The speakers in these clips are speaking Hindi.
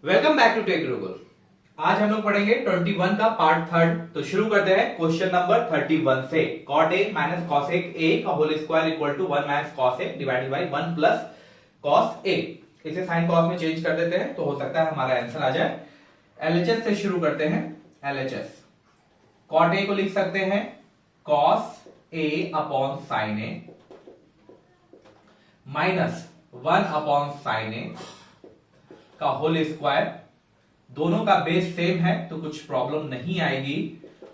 Welcome back to Tech Gurukul. आज हम लोग पढ़ेंगे 21 का पार्ट थर्ड। तो शुरू करते हैं क्वेश्चन नंबर 31 से। cot a minus cosec a का whole square equal to 1 minus cos a divided by 1 plus cos a। इसे साइन कॉस में चेंज कर देते हैं तो हो सकता है हमारा आंसर आ जाए। एलएचएस से शुरू करते हैं। एलएचएस cot a को लिख सकते हैं cos a upon sin a minus 1 upon sin a का होल स्क्वायर। दोनों का बेस सेम है तो कुछ प्रॉब्लम नहीं आएगी,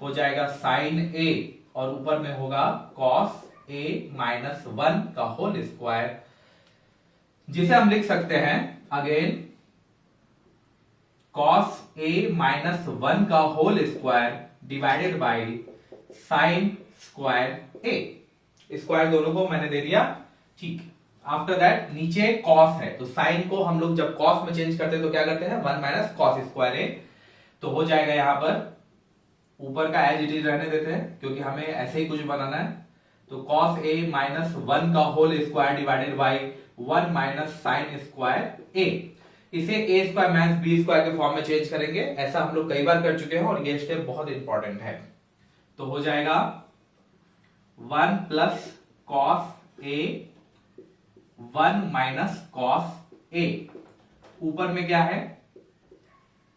हो जाएगा साइन ए और ऊपर में होगा कॉस ए माइनस 1 का होल स्क्वायर, जिसे हम लिख सकते हैं अगेन कॉस ए माइनस 1 का whole square divided by sine square a. Square दोनों को मैंने दे दिया, ठीक। आफ्टर दैट नीचे कॉस है तो साइन को हम लोग जब कॉस में चेंज करते हैं तो क्या करते हैं 1 माइनस कॉस स्क्वायर ए। तो हो जाएगा यहां पर ऊपर का एज इट इज रहने देते हैं क्योंकि हमें ऐसे ही कुछ बनाना है। तो कॉस ए माइनस 1 का whole square divided by 1 minus sine square A. इसे A square minus B square के फॉर्म में चेंज करेंगे। ऐसा हम लोग कई बार कर चुके हैं और ये स्टेप बहुत इंपॉर्टेंट है। तो हो जाएगा 1 प्लस कॉस ए 1 माइनस कॉस ए, ऊपर में क्या है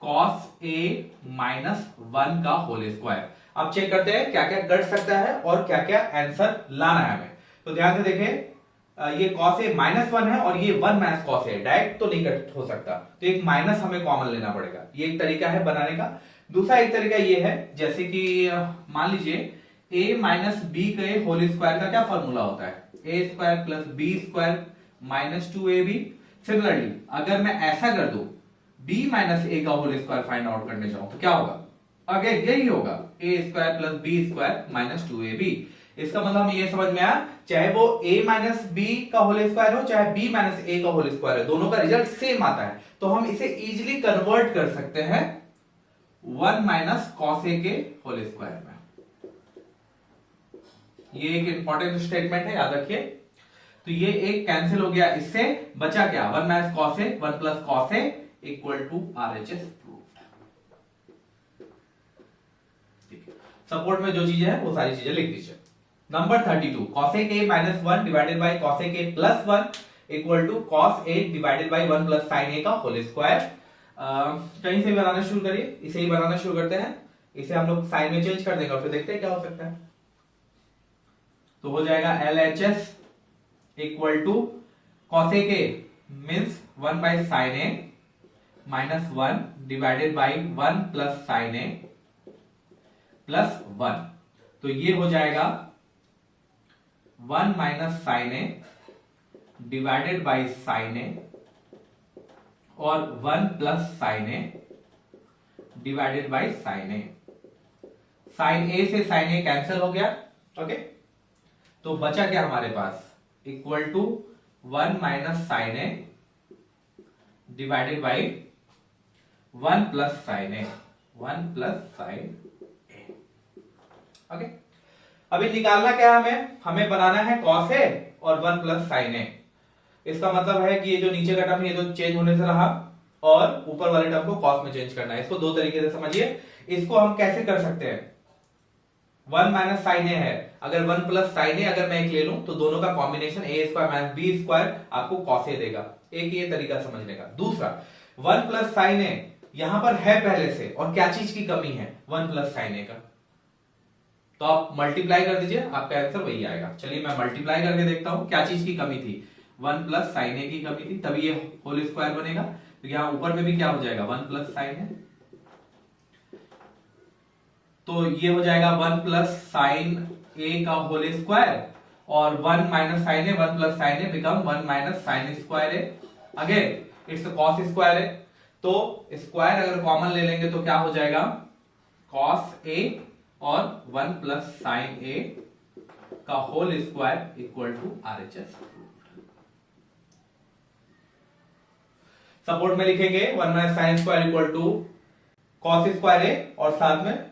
कॉस ए माइनस 1 का होल स्क्वायर। अब चेक करते हैं क्या क्या कट सकता है और क्या क्या आंसर लाना है हमें। तो ध्यान से देखें, ये कॉस ए माइनस 1 है और ये 1 माइनस कॉस ए, डायरेक्ट तो नहीं कट हो सकता, तो एक माइनस हमें कॉमन लेना पड़ेगा। ये एक तरीका है बनाने का। दूसरा एक तरीका ये है, जैसे कि मान लीजिए a माइनस बी के होल स्क्वायर का क्या फॉर्मूला होता है, ए square plus B square minus 2ab। Similarly अगर मैं ऐसा कर दूं b माइनस ए का होल स्क्वायर फाइंड आउट करने जाऊं तो क्या होगा, अगेन यही होगा A square plus B square minus 2ab। इसका मतलब हमें ये समझ में आया, चाहे वो a माइनस बी का होल स्क्वायर हो चाहे b माइनस ए का होल स्क्वायर है, दोनों का रिजल्ट सेम आता है। तो हम इसे इजीली कन्वर्ट कर सकते हैं 1 माइनस कॉस ए के होल स्क्वायर में। ये एक इंपॉर्टेंट स्टेटमेंट है, याद रखिए। तो ये एक कैंसिल हो गया, इससे बचा क्या 1 minus cos A 1 plus cos A equal to RHS proved. ठीक है, सपोर्ट में जो चीजें है वो सारी चीजें लिख दीजिए। Number 32 cosec a minus 1 divided by cosec a plus 1 equal to cos a divided by 1 plus sin a का होल स्क्वायर। कहीं से बनाना शुरू करिए, इसे ही बनाना शुरू करते हैं। इसे हम लोग साइन में चेंज कर देंगे और फिर देखते हैं क्या हो सकता है। तो हो जाएगा LHS equal to cosec a means 1 by sine A minus 1 divided by 1 plus sine A plus 1। तो ये हो जाएगा 1 minus sine A divided by sine A और 1 plus sine A divided by sine A. Sine A से साइन ए कैंसिल हो गया, ओके। तो बचा क्या हमारे पास, equal to 1 minus sine A divided by 1 plus sine A, 1 plus sine A, okay. अभी निकालना क्या है हमें बनाना है कॉस ए और 1 प्लस साइन ए। इसका मतलब है कि ये जो नीचे का टर्म ये तो चेंज होने से रहा और ऊपर वाले टर्म को कॉस में चेंज करना है। इसको दो तरीके से समझिए। इसको हम कैसे कर सकते हैं, 1 माइनस साइन ए है, अगर 1 प्लस साइन ए अगर मैं एक ले लूं तो दोनों का कॉम्बिनेशन ए स्क्वायर माइनस बी स्क्वायर आपको कॉस ए देगा। एक ये तरीका समझने का। दूसरा 1 प्लस साइन ए यहां पर है पहले से और क्या चीज की कमी है 1 प्लस साइन ए का, तो आप मल्टीप्लाई कर दीजिए, आपका आंसर वही आएगा। चलिए मैं मल्टीप्लाई करके देखता हूं क्या चीज की कमी थी, 1 प्लस साइन ए की कमी थी, तभी ये होल स्क्वायर बनेगा। तो यहां ऊपर में भी क्या हो जाएगा 1 प्लस साइन ए, तो ये हो जाएगा 1 प्लस साइन ए का होल स्क्वायर और 1 minus sine A 1 plus sine a become 1 minus sine square a. Again it's cos square है, तो स्क्वायर अगर कॉमन ले लेंगे तो क्या हो जाएगा कॉस ए और 1 प्लस साइन ए का whole square equal to RHS. Support में लिखेंगे 1 minus sine square equal to cos square A और साथ में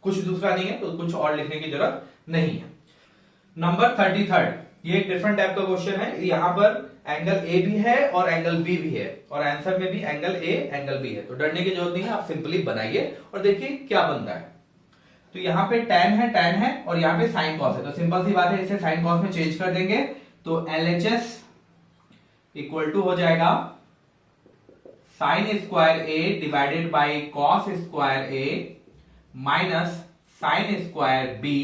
कुछ दूसरा नहीं है तो कुछ और लिखने की जरूरत नहीं है। नंबर 33 ये एक डिफरेंट टाइप का क्वेश्चन है। यहां पर एंगल ए भी है और एंगल बी भी है, और आंसर में भी एंगल ए एंगल बी है, तो डरने की जरूरत नहीं है, आप सिंपली बनाइए और देखिए क्या बनता है। तो यहाँ पे tan है और यहाँ पे sin cos है, तो सिंपल सी बात है, इसे sin cos में चेंज कर देंगे, तो LHS इक्वल टू हो जाएगा sin square A divided by cos square a minus sin square B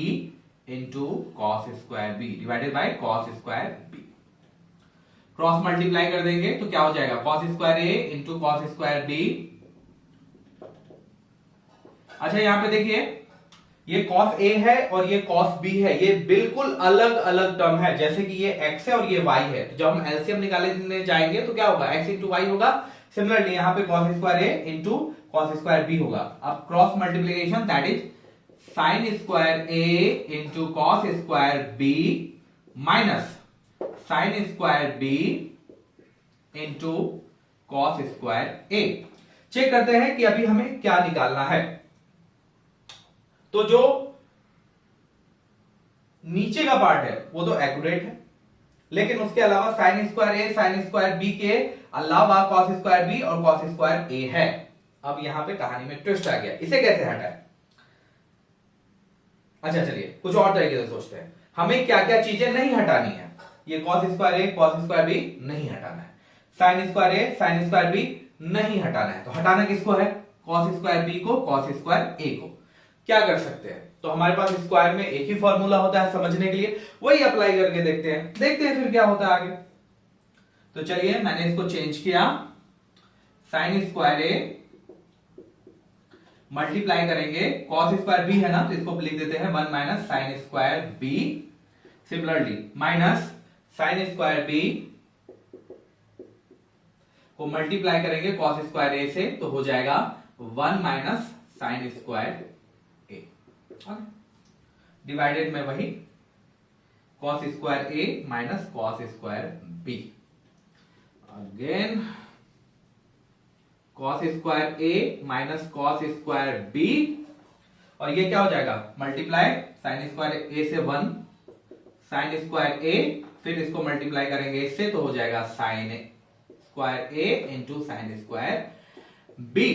into cos square b divided by cos square b. Cross multiply कर देंगे तो क्या हो जाएगा, cos square a into cos square b. अच्छा यहां पे देखिए, ये cos a है और ये cos b है, ये बिल्कुल अलग अलग टर्म है, जैसे कि ये x है और ये y है, तो जब हम एलसीएम निकालने जाएंगे तो क्या होगा, x इंटू वाई होगा। सिमिलरली यहाँ पे cos square a into cos square b होगा। अब cross multiplication that is sin square a into cos square b minus sin square b into cos square a। Check करते हैं कि अभी हमें क्या निकालना है। तो जो नीचे का पार्ट है वो तो एक्यूरेट है, लेकिन उसके अलावा sign square A sine square B के अलावा कॉस स्क्वायर बी और कॉस स्क्वायर ए है। अब यहां पे कहानी में ट्विस्ट आ गया, इसे कैसे हटाएं। अच्छा चलिए कुछ और तरीके से सोचते हैं, हमें क्या क्या चीजें नहीं हटानी है। ये cos square A cos square B नहीं हटाना है, sine square A sine square B नहीं हटाना है, तो हटाना किसको है, कॉस स्क्वायर बी को कॉस स्क्वायर ए को। क्या कर सकते हैं, तो हमारे पास स्क्वायर में एक ही फॉर्मूला होता है समझने के लिए, वही अप्लाई करके देखते हैं फिर क्या होता है आगे। तो चलिए मैंने इसको चेंज किया, साइन स्क्वायर ए मल्टीप्लाई करेंगे कॉस स्क्वायर बी है ना, तो इसको लिख देते हैं 1 minus sine square b. Similarly minus sine square b को मल्टीप्लाई करेंगे कॉस स्क्वायर ए से, तो हो जाएगा 1 माइनस साइन स्क्वायर डिवाइडेड में वही cos square a minus cos square b। Again cos square a minus cos square b, और ये क्या हो जाएगा मल्टीप्लाई साइन स्क्वायर a से 1 साइन स्क्वायर a, फिर इसको मल्टीप्लाई करेंगे इससे, तो हो जाएगा sine square a into sine square b।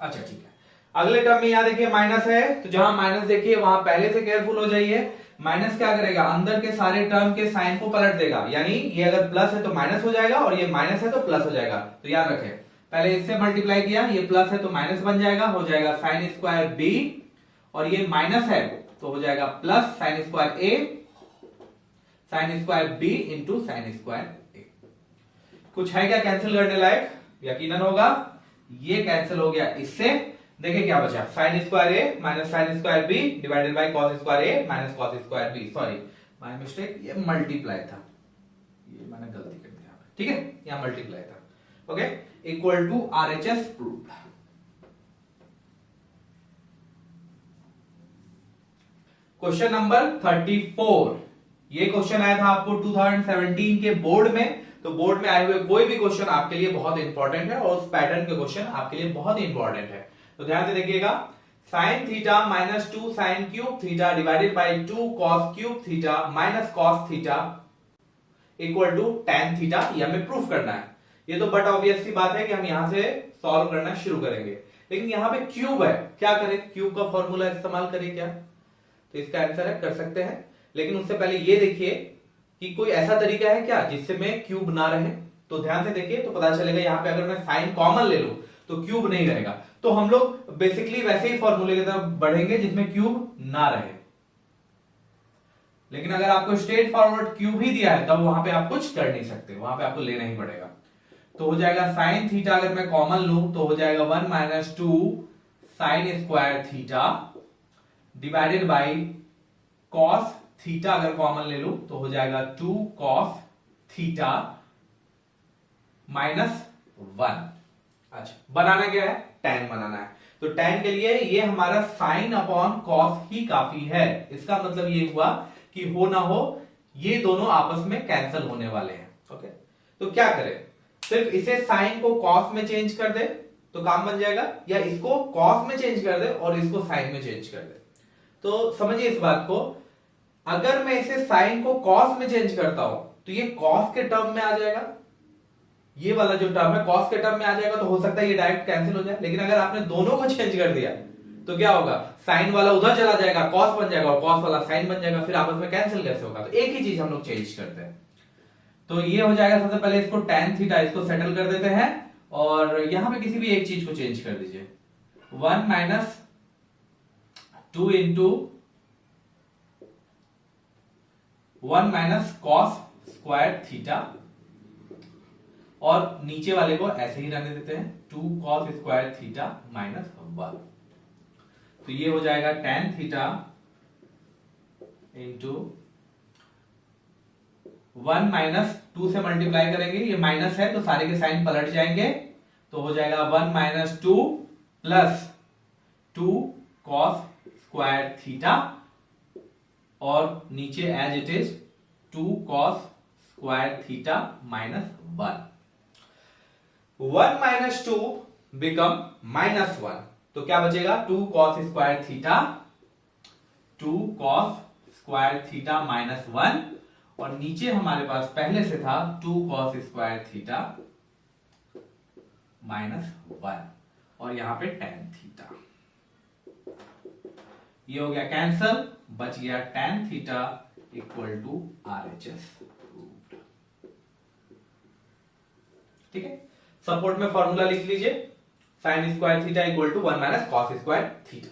अच्छा ठीक है, अगले टर्म में यहां देखिए माइनस है, तो जहां माइनस देखिए वहां पहले से केयरफुल हो जाइए। माइनस क्या करेगा, अंदर के सारे टर्म के साइन को पलट देगा, यानी ये अगर प्लस है तो माइनस हो जाएगा और ये माइनस है तो प्लस हो जाएगा। तो याद रखें, पहले इससे मल्टीप्लाई किया, ये प्लस है तो माइनस बन जाएगा, हो जाएगा साइन स्क्वायर बी, और ये माइनस है तो हो जाएगा plus sine square A sine square B into sine square A. कुछ है क्या कैंसिल करने लायक, यकीनन होगा, ये कैंसिल हो गया इससे। देखिए क्या बचा, sine square a minus sine square b divided by cos square a minus cos square b. Sorry my mistake, ये मल्टीप्लाई था, ये मैंने गलती कर दिया, ठीक है, यहां मल्टीप्लाई था। Okay, equal to RHS proved. Question number 34, ये क्वेश्चन आया था आपको 2017 के बोर्ड में, तो बोर्ड में आए हुए कोई भी क्वेश्चन आपके लिए बहुत इंपॉर्टेंट है और उस पैटर्न के क्वेश्चन आपके लिए बहुत इंपॉर्टेंट है। तो ध्यान से देखिएगा, sine theta minus 2 sine cube theta divided by 2 cos cube theta minus cos theta equal to tan theta, ये हमें प्रूफ करना है। ये तो बट ऑब्वियस सी बात है कि हम यहां से सॉल्व करना शुरू करेंगे, लेकिन यहां पे क्यूब है, क्या करें, क्यूब का फॉर्मूला इस्तेमाल करें क्या, तो इसका आंसर है कर सकते हैं, लेकिन उससे पहले ये देखिए कि कोई ऐसा तरीका है क्या जिससे में क्यूब ना रहे। तो ध्यान से देखिए तो पता चलेगा, यहां पे अगर मैं साइन कॉमन ले लूं तो क्यूब नहीं रहेगा, तो हम लोग बेसिकली वैसे ही फॉर्मूले की तरफ बढ़ेंगे जिसमें क्यूब ना रहे। लेकिन अगर आपको स्ट्रेट फॉरवर्ड क्यूब ही दिया है तब वहां पे आप कुछ कर नहीं सकते, वहां पे आपको लेना ही पड़ेगा। तो हो जाएगा साइन थीटा अगर मैं कॉमन लूं तो हो जाएगा 1 minus 2 sign square theta divided by cos theta अगर कॉमन ले लूं तो हो जाएगा 2 कॉस थीटा माइनस 1। अच्छा बनाना क्या है, tan बनाना है, तो tan के लिए ये हमारा sin अपॉन cos ही काफी है। इसका मतलब ये हुआ कि हो ना हो ये दोनों आपस में कैंसिल होने वाले हैं। ओके, तो क्या करें, सिर्फ इसे sin को cos में चेंज कर दे तो काम बन जाएगा, या इसको cos में चेंज कर दे और इसको sin में चेंज कर दे। तो समझिए इस बात को, अगर मैं इसे sin को cos में चेंज करता हूं तो ये कॉस के टर्म में आ जाएगा, ये वाला जो टर्म है कॉस के टर्म में आ जाएगा, तो हो सकता है ये डायरेक्ट कैंसिल हो जाए। लेकिन अगर आपने दोनों को चेंज कर दिया तो क्या होगा, साइन वाला उधर चला जाएगा, कॉस बन जाएगा, और कॉस वाला साइन बन जाएगा, फिर आपस में कैंसिल कैसे होगा। तो एक ही चीज हम लोग चेंज करते हैं। तो ये हो जाएगा, सबसे पहले इसको tan थीटा इसको सेटल कर देते हैं, और यहां पे किसी भी एक चीज को चेंज कर दीजिए। 1 minus 2 into 1 minus cos square theta, और नीचे वाले को ऐसे ही रहने देते हैं, 2 कॉस स्क्वायर थीटा माइनस 1। तो ये हो जाएगा tan थीटा इंटू 1 माइनस 2 से मल्टीप्लाई करेंगे, ये माइनस है तो सारे के साइन पलट जाएंगे, तो हो जाएगा 1 minus 2 plus 2 cos square theta, और नीचे as it is 2 cos square theta minus 1। 1 minus 2 become -1, तो क्या बचेगा, 2 cos square theta, 2 cos square theta minus 1, और नीचे हमारे पास पहले से था 2 कॉस स्क्वायर थीटा माइनस 1, और यहां पे tan थीटा। ये हो गया कैंसल, बच गया tan theta equal to RHS। ठीक है, सपोर्ट में फॉर्मूला लिख लीजिए, sine square theta equal to 1 minus cos square theta.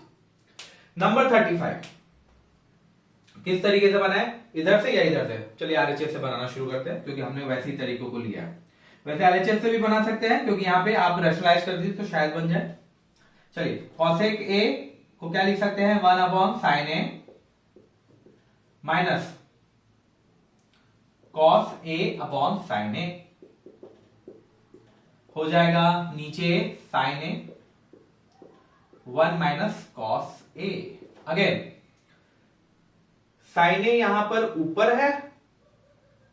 Number 35 किस तरीके से बनाए, इधर से या इधर से? चलिए RHS से बनाना शुरू करते हैं, क्योंकि हमने वैसे ही तरीकों को लिया है। वैसे RHS से भी बना सकते हैं, क्योंकि यहां पे आप रैशनलाइज कर दीजिए तो शायद बन जाए। चलिए कॉसेक ए को क्या लिख सकते हैं, 1 upon sine A minus cos A upon sine A, हो जाएगा नीचे साइन ए 1 माइनस कॉस ए। अगेन साइन ए यहां पर ऊपर है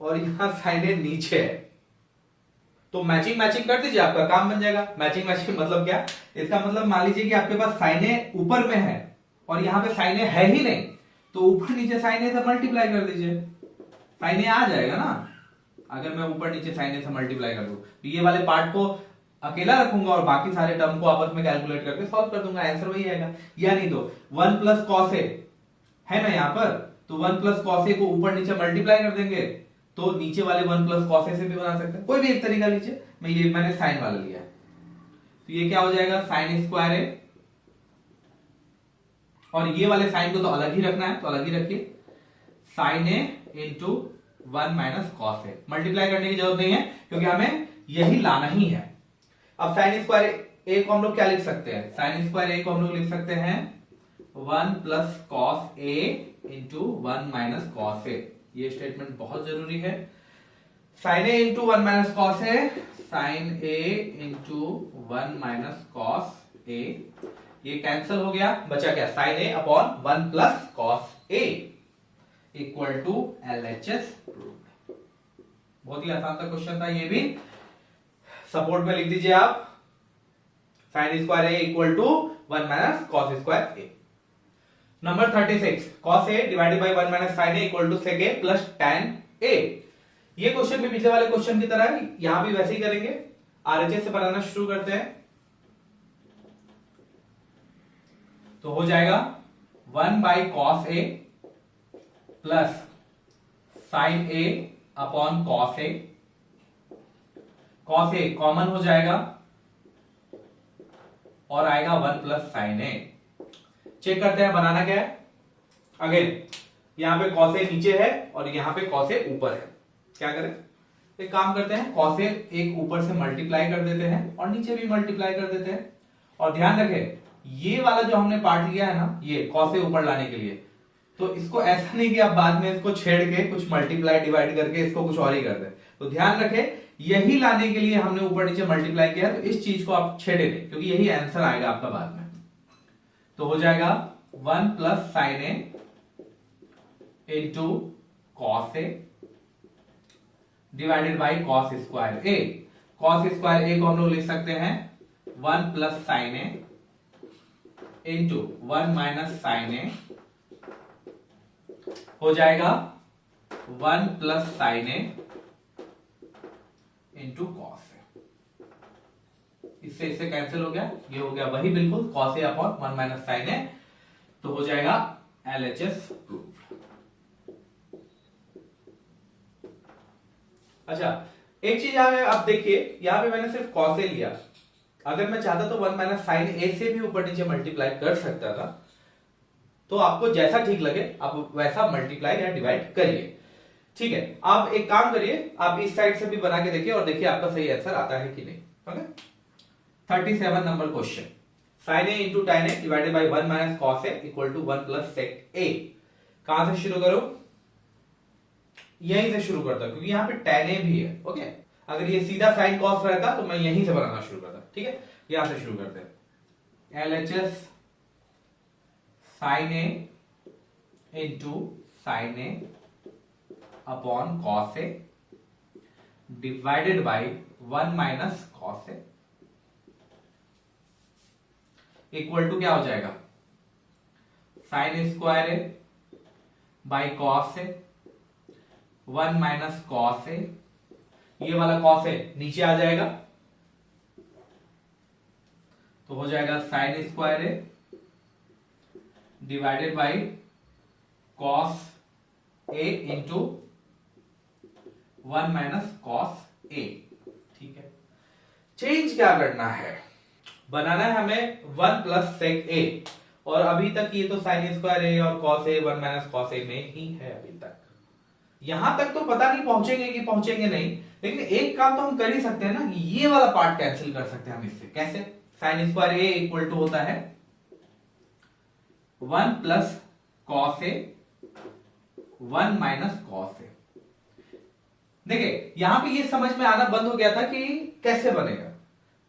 और यहां साइन ए नीचे है, तो मैचिंग मैचिंग कर दीजिए, आपका काम बन जाएगा। मैचिंग मैचिंग मतलब क्या, इसका मतलब मान लीजिए कि आपके पास साइन ए ऊपर में है और यहां पे साइन ए है ही नहीं, तो ऊपर नीचे साइन ए से मल्टीप्लाई कर दीजिए, साइन ए आ जाएगा ना। अगर मैं ऊपर नीचे साइन ए से मल्टीप्लाई कर दूं तो ये वाले पार्ट को अकेला रखूंगा और बाकी सारे टर्म को आपस में कैलकुलेट करके सॉल्व कर दूंगा, आंसर वही आएगा। या नहीं तो 1 प्लस कॉस ए है ना यहाँ पर, तो 1 प्लस कॉस ए को ऊपर नीचे मल्टीप्लाई कर देंगे, तो नीचे वाले 1 प्लस कॉस ए से भी बना सकते हैं। कोई भी एक तरीका लीजिए, मैंने साइन वाला लिया है, तो ये क्या हो जाएगा, साइन स्क्वायर ए, और ये वाले साइन को तो अलग ही रखना है, तो अलग ही रखिए, साइन ए इंटू 1 माइनस कॉस ए। मल्टीप्लाई करने की जरूरत नहीं है, क्योंकि हमें यही लाना ही है। अब साइन स्क्वायर ए को हम लोग क्या लिख सकते हैं, साइन स्क्वायर ए को हम लोग लिख सकते हैं 1 प्लस कॉस ए इंटू 1 माइनस कॉस ए। ये स्टेटमेंट बहुत जरूरी है। Sine A into 1 minus cos a, sine A into 1 minus cos ए, ये कैंसिल हो गया, बचा क्या, sine A upon 1 plus cos A equal to LHS। बहुत ही आसान सा क्वेश्चन था ये भी। सपोर्ट में लिख दीजिए आप, sine square A equal to 1 minus cos square A. Number 36, cos A divided by 1 minus sine A equal to sec A plus tan A. ये क्वेश्चन भी पिछले वाले क्वेश्चन की तरह है, यहां भी वैसे ही करेंगे। RHS से बनाना शुरू करते हैं, तो हो जाएगा 1 by cos A plus sine A upon cos A. Cos A common हो जाएगा और आएगा 1 प्लस साइन ए। चेक करते हैं बनाना क्या है। अगेन यहां पे कॉस ए नीचे है और यहां पे कॉस ए ऊपर है, क्या करें, एक काम करते हैं, कॉस ए एक ऊपर से मल्टीप्लाई कर देते हैं और नीचे भी मल्टीप्लाई कर देते हैं। और ध्यान रखें, ये वाला जो हमने पार्ट लिया है ना, ये कॉस ए ऊपर लाने के लिए, तो इसको ऐसा नहीं कि आप बाद में इसको छेड़ के कुछ मल्टीप्लाई डिवाइड करके इसको कुछ और ही कर दें। तो ध्यान रखें, यही लाने के लिए हमने ऊपर नीचे मल्टीप्लाई किया, तो इस चीज को आप छेड़े नहीं, क्योंकि यही आंसर आएगा आपका बाद में। तो हो जाएगा 1 plus sine A into cos A divided by cos square A. Cos square A को हम लोग लिख सकते हैं 1 plus sine A into 1 minus sine A, हो जाएगा 1 plus sine A into cos A. इससे इससे कैंसिल हो गया, ये हो गया वही बिल्कुल cos A upon 1 minus sine ए, तो हो जाएगा LHS प्रूव्ड। अच्छा एक चीज यहाँ पे आप देखिए, यहाँ पे मैंने सिर्फ कॉस ए लिया, अगर मैं चाहता तो 1 माइनस साइन ए से भी ऊपर नीचे मल्टीप्लाई कर सकता था। तो आपको जैसा ठीक लगे आप वैसा मल्टीप्लाई या डिवाइड करिए, ठीक है। आप एक काम करिए, आप इस साइड से भी बना के देखिए और देखिए आपका सही आंसर आता है कि नहीं। Okay 37 number question, sine A into tan A divided by 1 minus cos A equal to 1 plus sec A. कहां से शुरू करो? यहीं से शुरू करता क्योंकि यहाँ पे tan ए भी है। ओके अगर ये सीधा साइन कॉस रहता तो मैं यहीं से बनाना शुरू करता, ठीक है। यहां से शुरू करते हैं, LHS sine A into sine A upon cos A divided by 1 minus cos A equal to क्या हो जाएगा, sine square A by cos A 1 minus cos ए, ये वाला कॉस ए नीचे आ जाएगा तो हो जाएगा sine square A divided by cos A into 1 minus cos A, ठीक है। चेंज क्या करना है, बनाना है हमें 1 प्लस सेक ए, और अभी तक ये तो साइन स्क्वायर ए और कॉस ए 1 माइनस कॉस ए में ही है अभी तक। यहां तक तो पता नहीं पहुंचेंगे कि पहुंचेंगे नहीं, लेकिन एक काम तो हम कर ही सकते हैं ना, ये वाला पार्ट कैंसिल कर सकते हैं हम इससे। कैसे? Sine square A equal to होता है 1 plus cos A 1 minus cos a. देखिए यहां पे ये समझ में आना बंद हो गया था कि कैसे बनेगा,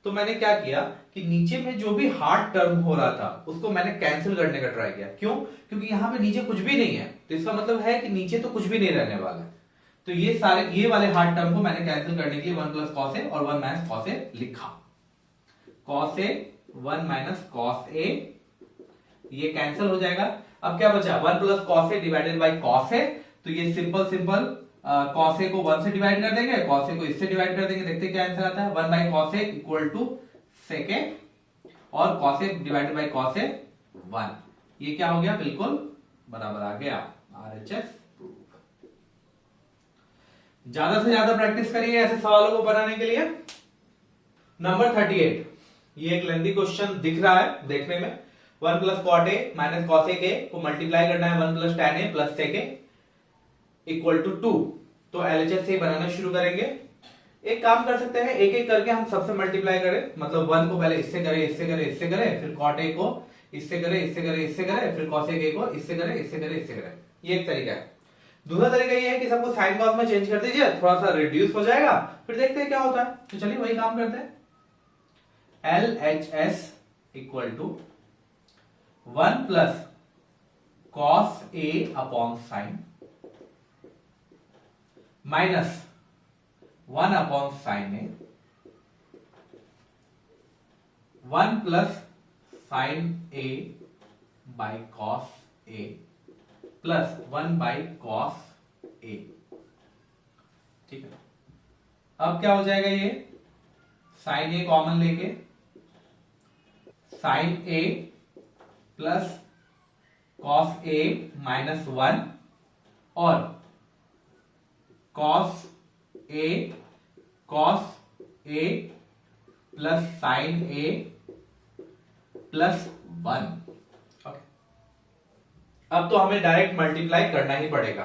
तो मैंने क्या किया कि नीचे में जो भी हार्ड टर्म हो रहा था उसको मैंने कैंसिल करने का ट्राई किया। क्यों? क्योंकि यहां पे नीचे कुछ भी नहीं है, तो इसका मतलब है कि नीचे तो कुछ भी नहीं रहने वाला है। तो ये वाले हार्ड टर्म को मैंने कैंसिल करने के लिए 1 प्लस कॉस ए और 1 माइनस कॉस ए लिखा। कॉस ए 1 माइनस कॉस ए, ये कैंसिल हो जाएगा। अब क्या बचा, 1 plus cos A divided by cos A, तो ये सिंपल कॉस ए को 1 से डिवाइड कर देंगे, कॉस ए को इससे डिवाइड कर देंगे, देखते क्या आंसर आता है। 1 by cos A equal to sec A और cos A divided by cos ए 1, ये क्या हो गया, बिल्कुल बराबर आ गया। RHS proof. ज्यादा से ज्यादा प्रैक्टिस करिए ऐसे सवालों को बनाने के लिए। नंबर 38, ये एक लेंथी क्वेश्चन दिख रहा है देखने में। 1 plus cot a minus cosec a को मल्टीप्लाई करना है 1 plus tan a plus sec a equal to 2। तो LHS से बनाना शुरू करेंगे। एक काम कर सकते हैं, एक एक करके हम सबसे मल्टीप्लाई करें, मतलब 1 को पहले इससे करें, इससे करें, इससे करें, फिर कॉट ए को इससे करें, इससे करें, इससे करें, फिर कॉसेक ए को इससे करें, इससे करें, इससे करें। ये एक तरीका है। दूसरा तरीका ये है कि सबको साइन कॉस में चेंज कर दीजिए, थोड़ा सा रिड्यूस हो जाएगा, फिर देखते हैं क्या होता है। तो चलिए वही काम करते हैं। LHS equal to 1 plus cos A upon sine minus 1 upon sine A 1 plus sine A by cos A plus 1 by cos A. ठीक है, अब क्या हो जाएगा, ये साइन ए कॉमन लेके sine A plus cos A minus 1 और cos A plus sine A plus 1। Okay, अब तो हमें डायरेक्ट मल्टीप्लाई करना ही पड़ेगा।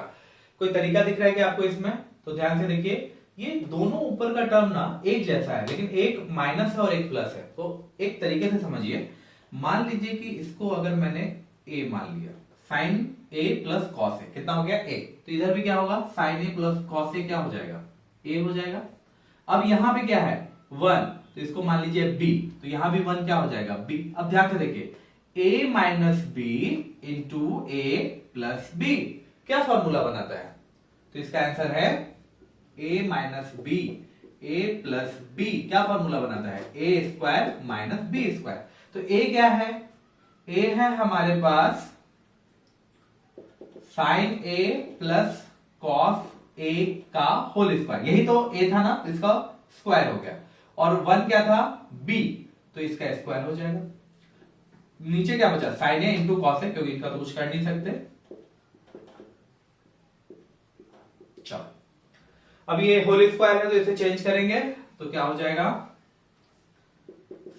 कोई तरीका दिख रहा है कि आपको इसमें? तो ध्यान से देखिए, ये दोनों ऊपर का टर्म ना एक जैसा है, लेकिन एक माइनस है और एक प्लस है। तो एक तरीके से समझिए, मान लीजिए कि इसको अगर मैंने a मान लिया, साइन a प्लस कॉस ए कितना हो गया, a। तो इधर भी क्या होगा, sign a plus cos a क्या हो जाएगा, a हो जाएगा। अब यहां पे क्या है 1, तो इसको मान लीजिए b, तो यहां भी 1 क्या हो जाएगा, b। अब ध्यान से देखिए, a minus b into a plus b क्या फॉर्मूला बनाता है? तो इसका आंसर है a minus b a plus b क्या फॉर्मूला बनाता है, ए स्क्वायर माइनस बी स्क्वायर। तो a क्या है, a है हमारे पास साइन a प्लस कॉस ए का होल स्क्वायर, यही तो ए था ना, इसका स्क्वायर हो गया, और 1 क्या था, बी, तो इसका स्क्वायर हो जाएगा। नीचे क्या बचा, साइन ए इंटू कॉस ए, क्योंकि इनका तो कुछ कर नहीं सकते। चलो अब ये होल स्क्वायर है तो इसे चेंज करेंगे, तो क्या हो जाएगा,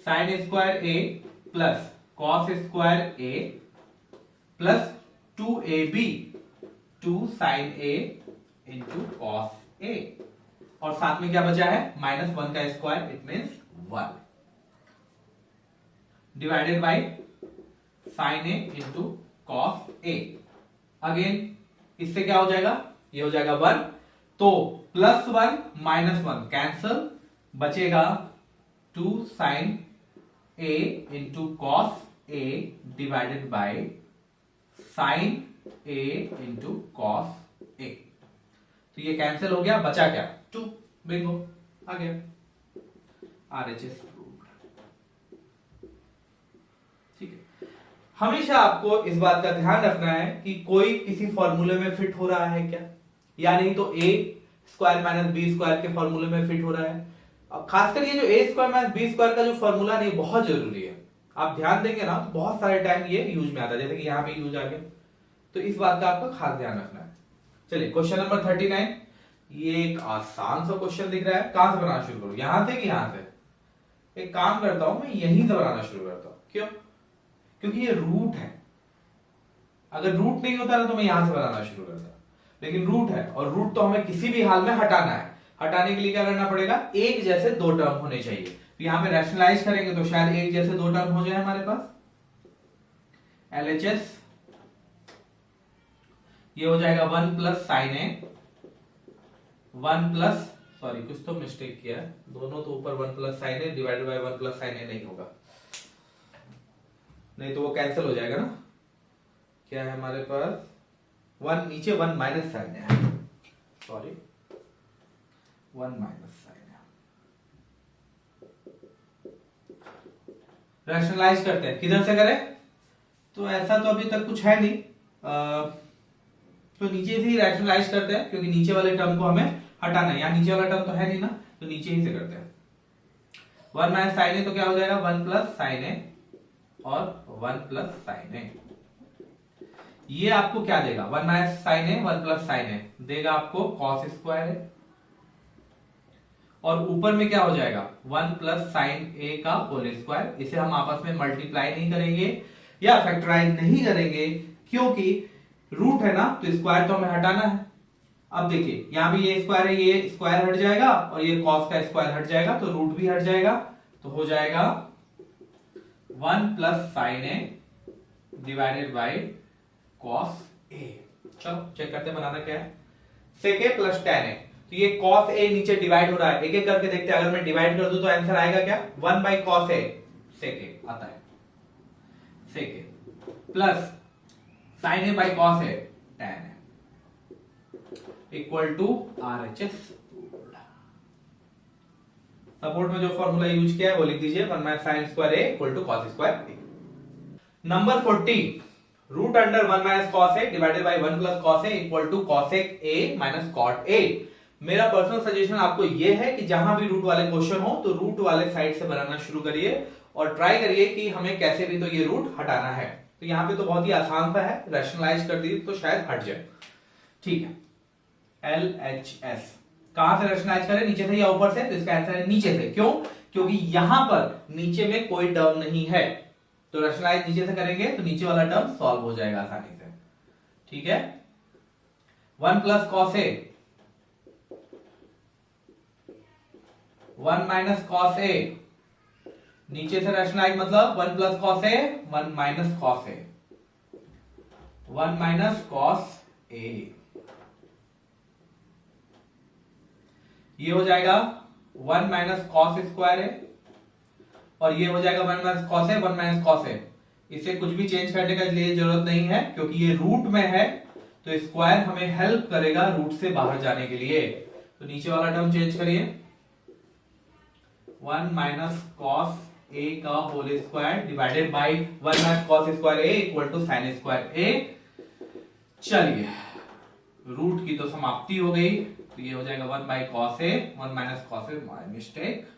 sine square a plus cos square a plus 2ab 2 sine A into cos ए, और साथ में क्या बचा है, -1 का square, it means 1 divided by sine A into cos A. Again इससे क्या हो जाएगा, ये हो जाएगा 1, तो +1 -1 कैंसल, बचेगा 2 sine A into cos A divided by sine A into cos A. तो ये कैंसिल हो गया, बचा क्या, 2, बिंगो, आ गया, RHS प्रूव्ड। ठीक है, हमेशा आपको इस बात का ध्यान रखना है कि कोई किसी फॉर्मूले में फिट हो रहा है क्या, या नहीं तो a square minus B square के फॉर्मूले में फिट हो रहा है। अब खासकर ये जो a square minus B square का जो फॉर्मूला नहीं, बहुत जरूरी है, आप ध्यान देंगे ना तो बहुत सारे टाइम ये यूज में आता है, जैसे कि यहाँ पे यूज आ गया, तो इस बात का आपको खास ध्यान रखना है। चलिए क्वेश्चन नंबर 39, ये एक आसान सा क्वेश्चन दिख रहा है, कहां से बनाना शुरू करूं, यहां से कि यहां से? एक काम करता हूं, मैं यहीं से बनाना शुरू करता हूं। क्यों? क्योंकि ये रूट है, अगर रूट नहीं होता ना तो मैं यहां से बनाना शुरू करता, लेकिन रूट है, और रूट तो हमें किसी भी हाल में हटाना है। हटाने के लिए क्या करना पड़ेगा, एक जैसे 2 टर्म होने चाहिए, तो यहां पे रैशनलाइज करेंगे तो शायद एक जैसे 2 टर्म हो जाए हमारे पास, LHS, ये हो जाएगा 1 प्लस साइन ए, 1 प्लस, सॉरी कुछ तो मिस्टेक किया है, दोनों तो ऊपर 1 plus sine A divided by 1 plus sine A नहीं होगा, नहीं तो वो कैंसिल हो जाएगा ना। क्या है हमारे पास, 1 नीचे 1 माइनस साइन है, सॉरी 1 माइनस साइन है। रैशनलाइज करते हैं, किधर से करें, तो ऐसा तो अभी तक कुछ है नहीं, तो नीचे से ही रैशनलाइज करते हैं, क्योंकि नीचे वाले टर्म को हमें हटाना है, यहाँ नीचे वाला टर्म तो है नहीं ना, तो नीचे ही से करते हैं। 1 माइनस साइन ए तो क्या हो जाएगा, 1 प्लस साइन ए और 1 प्लस साइन ए। ये आपको क्या देगा, 1 माइनस साइन ए 1 प्लस साइन ए देगा आपको कॉस स्क्वायर है, और ऊपर में क्या हो जाएगा 1 प्लस साइन ए का होल स्क्वायर। इसे हम आपस में मल्टीप्लाई नहीं करेंगे या फैक्टराइज नहीं करेंगे, क्योंकि रूट है ना, तो स्क्वायर तो हमें हटाना है। अब देखिए यहां भी ये स्क्वायर है, ये स्क्वायर हट जाएगा और ये कॉस का स्क्वायर हट जाएगा, तो रूट भी हट जाएगा, तो हो जाएगा 1 plus sine A divided by cos A. चलो चेक करते हैं बनाना क्या है, सेक ए प्लस टेन ए, तो ये कॉस ए नीचे डिवाइड हो रहा है, एक एक करके देखते हैं, अगर मैं डिवाइड कर दूं तो आंसर आएगा क्या, 1 by cos A sec A आता है, sec A plus sine A by cos A tan A equal to RHS। Support में जो फॉर्मूला यूज किया है वो लिख दीजिए, 1 minus sine square A equal to cos square A. Number 40, root under 1 minus cos A divided by 1 plus cos A equal to cosec a minus cot a. मेरा पर्सनल सजेशन आपको यह है कि जहां भी रूट वाले क्वेश्चन हो तो रूट वाले साइड से बनाना शुरू करिए और ट्राई करिए कि हमें कैसे भी तो ये रूट हटाना है। तो यहाँ पे तो बहुत ही आसान सा है, रैशनलाइज कर दीजिए तो शायद हट जाए। ठीक है, LHS कहां से रैशनलाइज करें, नीचे से या ऊपर से, तो इसका आंसर है नीचे से। क्यों? क्योंकि यहां पर नीचे में कोई टर्म नहीं है, तो रैशनलाइज नीचे से करेंगे तो नीचे वाला टर्म सॉल्व हो जाएगा आसानी से। ठीक है, 1 प्लस कॉस ए 1 माइनस कॉस ए, नीचे से रैशनलाइज मतलब 1 प्लस कॉस ए 1 माइनस कॉस ए, 1 माइनस कॉस ए, ये हो जाएगा 1 माइनस कॉस स्क्वायर है और ये हो जाएगा 1 माइनस कॉस है 1 माइनस कॉस है। इसे कुछ भी चेंज करने का लिए जरूरत नहीं है क्योंकि ये रूट में है, तो स्क्वायर हमें हेल्प करेगा रूट से बाहर जाने के लिए। तो नीचे वाला टर्म चेंज करिए, 1 माइनस कॉस ए का whole square divided by 1 minus cos square A equal to sine square A. चलिए रूट की तो समाप्ति हो गई, तो ये हो जाएगा 1 by cos A, 1 minus cos a, my mistake,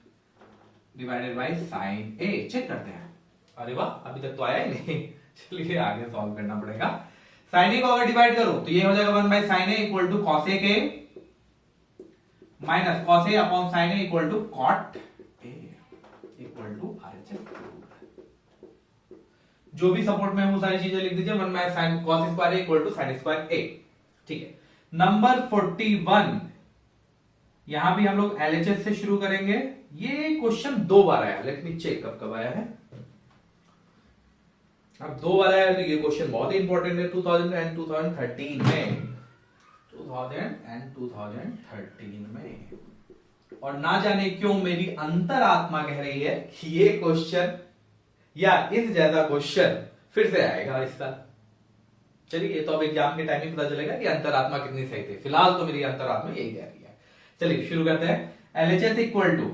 divided by sine a. Check करते हैं। अरे वाह, अभी तक तो आया ही नहीं। चलिए आगे सॉल्व करना पड़ेगा। साइन ए को अगर डिवाइड करो तो ये हो जाएगा 1 by sine A equal to cos A के minus cos A upon sine A equal to cot A equal to RHS। जो भी सपोर्ट में वो सारी चीजें लिख दीजिए। 1 by sine cos square A equal to sine square A. ठीक है, नंबर 41, यहां भी हम लोग LHS से शुरू करेंगे। ये क्वेश्चन 2 बार आया, लेट मी चेक कब कब आया है। अब 2 बार आया तो ये क्वेश्चन बहुत ही इंपॉर्टेंट है। 2000 एंड 2013 में, 2000 एंड 2013 में। और ना जाने क्यों मेरी अंतरात्मा कह रही है कि ये क्वेश्चन या इस जैसा क्वेश्चन फिर से आएगा इस साल। चलिए, ये तो अब एग्जाम के टाइम ही पता चलेगा कि अंतरात्मा कितनी सही थी। फिलहाल तो मेरी अंतरात्मा यही कह रही है। चलिए शुरू करते हैं। LHS इक्वल टू,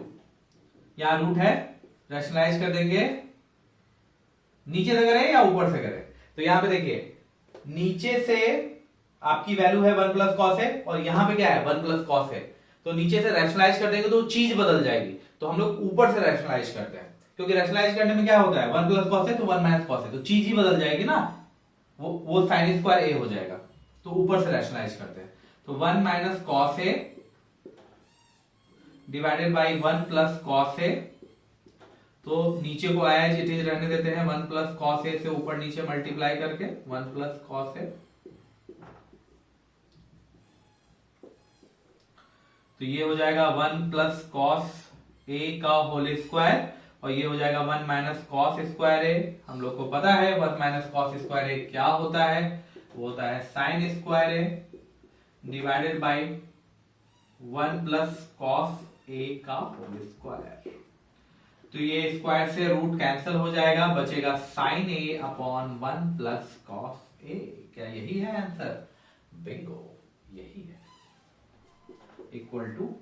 यहां रूट है, रैशनलाइज कर देंगे। नीचे से करें या ऊपर से करें? तो यहां पे देखिए, नीचे से आपकी वैल्यू है 1 प्लस कॉस है, और यहां पे क्या है 1 प्लस कॉस है। तो नीचे से रैशनलाइज कर देंगे तो चीज बदल जाएगी। तो हम लोग ऊपर से रैशनलाइज करते हैं, क्योंकि रैशनलाइज करने में क्या होता है, 1 प्लस कॉस है तो 1 माइनस कॉस है, तो चीज ही बदल जाएगी ना, वो साइन स्क्वायर ए हो जाएगा। तो ऊपर से रैशनलाइज करते हैं, तो 1 minus cos A divided by 1 plus cos A. तो नीचे को आया एज इट इज रहने देते हैं, 1 प्लस कॉस ए से ऊपर नीचे मल्टीप्लाई करके 1 प्लस कॉस ए। तो ये हो जाएगा 1 प्लस कॉस ए का होल स्क्वायर, और ये हो जाएगा 1 माइनस कॉस स्क्वायर ए। हम लोग को पता है 1 माइनस कॉस स्क्वायर ए क्या होता है, वो होता है sine square A divided by 1 plus cos ए का होल स्क्वायर। तो ये स्क्वायर से रूट कैंसिल हो जाएगा, बचेगा sine A upon 1 plus cos a. क्या यही है आंसर? बिंगो, यही है, equal to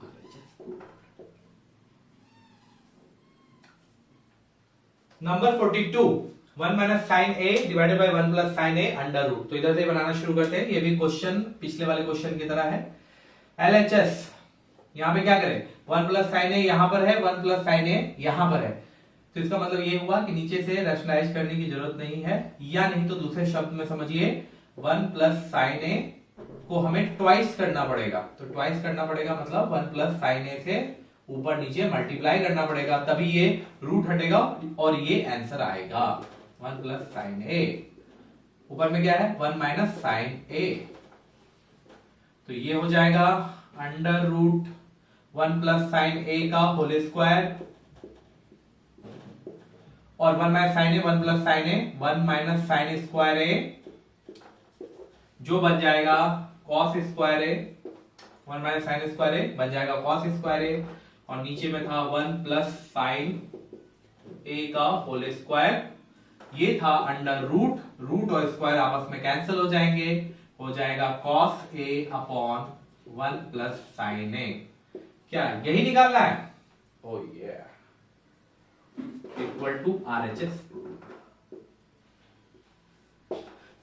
number 42, 1 minus sine A divided by 1 plus sine a under root. तो इधर से बनाना शुरू करते हैं। ये भी क्वेश्चन पिछले वाले क्वेश्चन की तरह है। LHS यहां पे क्या करें, 1 प्लस साइन ए यहां पर है, 1 प्लस साइन ए यहां पर है। तो इसका मतलब ये हुआ कि नीचे से रैशनलाइज करने की जरूरत नहीं है, या नहीं तो दूसरे शब्द में समझिए 1 प्लस साइन ए को हमें ट्वाइस करना पड़ेगा। तो ट्वाइस करना पड़ेगा मतलब 1 प्लस साइन ए से ऊपर नीचे मल्टीप्लाई करना पड़ेगा, तभी ये रूट हटेगा और ये आंसर आएगा 1 प्लस साइन ए। ऊपर में क्या है 1 माइनस साइन ए, तो ये हो जाएगा under root 1 plus sine A का होल स्क्वायर, और 1 माइनस साइन ए 1 प्लस साइन ए 1 माइनस साइन स्क्वायर ए, जो बन जाएगा कॉस स्क्वायर ए। 1 माइनस साइन स्क्वायर ए बन जाएगा कॉस स्क्वायर ए, और नीचे में था 1 प्लस साइन ए का होल स्क्वायर। ये था अंडर रूट, रूट और स्क्वायर आपस में कैंसिल हो जाएंगे, हो जाएगा cos A upon 1 plus sine a. क्या यही निकालना है? ओ ये इक्वल टू RHS।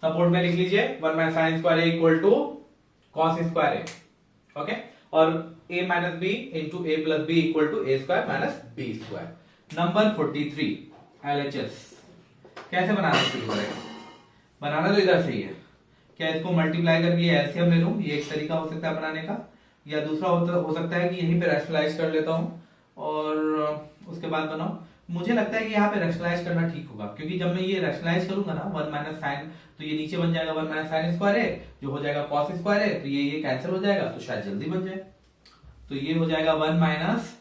सपोर्ट में लिख लीजिए 1 minus sine square A equal to cos square a. Okay, और a minus b into a plus b equal to a square minus B square. Number 43 LHS कैसे बनाना शुरू करेंगे? बनाना तो इधर से ही है। क्या इसको मल्टीप्लाई करके एलसीएम ले लूं, ये एक तरीका हो सकता है बनाने का, या दूसरा हो सकता है कि यहीं पे रैशनलाइज कर लेता हूं और उसके बाद बनाऊं। मुझे लगता है कि यहाँ पे रैशनलाइज करना ठीक होगा, क्योंकि जब मैं ये रैशनलाइज करूंगा ना 1 माइनस साइन, तो ये नीचे बन जाएगा 1 माइनस साइन स्क्वायर है, जो हो जाएगा कॉस स्क्वायर है, तो ये कैंसिल हो जाएगा, तो शायद जल्दी बन जाए। तो ये हो जाएगा 1 minus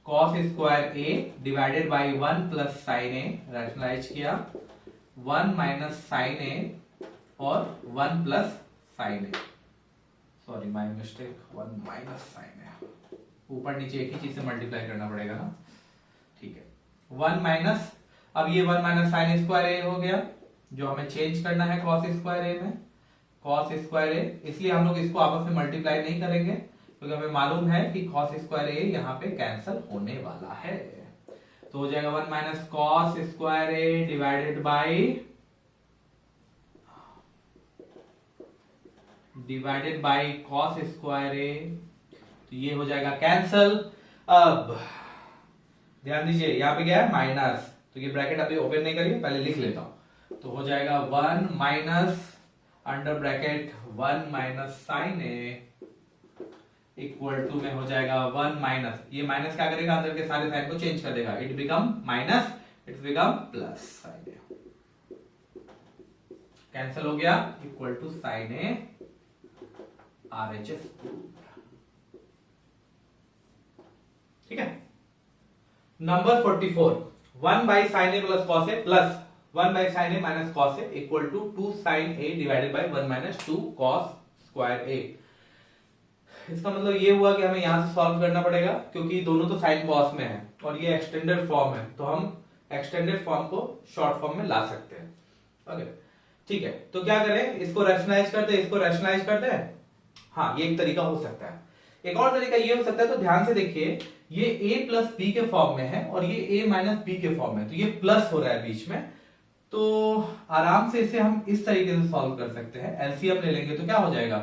cos square A divided by 1 plus sine A, rationalise किया 1 माइनस साइन ए और 1 plus sine A, sorry my mistake, 1 minus sine A, ऊपर नीचे एक ही चीज से मल्टीप्लाई करना पड़ेगा ना, ठीक है। 1 माइनस, अब ये 1 माइनस साइन स्क्वायर ए हो गया, जो हमें चेंज करना है कॉस स्क्वायर ए में, कॉस स्क्वायर ए, इसलिए हम लोग इसको आपस में मल्टीप्लाई नहीं करेंगे, क्योंकि हमें मालूम है कि कॉस स्क्वायर ए यहाँ पे कैंसिल होने वाला है। तो हो जाएगा 1 minus cos square A divided by divided by cos square A, तो ये हो जाएगा कैंसल। अब ध्यान दीजिए यहाँ पे क्या है माइनस, तो ये ब्रैकेट अभी ओपन नहीं करिए, पहले लिख लेता हूं। तो हो जाएगा 1 minus under bracket 1 minus sine A equal to में हो जाएगा 1 माइनस, ये माइनस क्या करेगा अंदर के सारे साइन को चेंज कर देगा, it become minus, it become plus sine A, cancel हो गया, equal to sine A RHS। ठीक है। Number 44, 1 by sine A plus cos A plus 1 by sine A minus cos A equal to 2 sine A divided by 1 minus 2 cos square A. इसका मतलब ये हुआ कि हमें यहां से सॉल्व करना पड़ेगा, क्योंकि दोनों तो साइन कॉस में है और ये एक्सटेंडेड फॉर्म है, तो हम एक्सटेंडेड फॉर्म को शॉर्ट फॉर्म में ला सकते हैं। ओके ठीक है, तो क्या करें, इसको रैशनलाइज करते हैं, इसको रैशनलाइज करते हैं। हाँ, ये एक तरीका हो सकता है। एक और तरीका ये हो सकता है, तो ध्यान से देखिए, ये a प्लस बी के फॉर्म में है और ये a माइनस बी के फॉर्म में, तो ये प्लस हो रहा है बीच में, तो आराम से इसे हम इस तरीके से सॉल्व कर सकते हैं। एलसीएम ले लेंगे तो क्या हो जाएगा,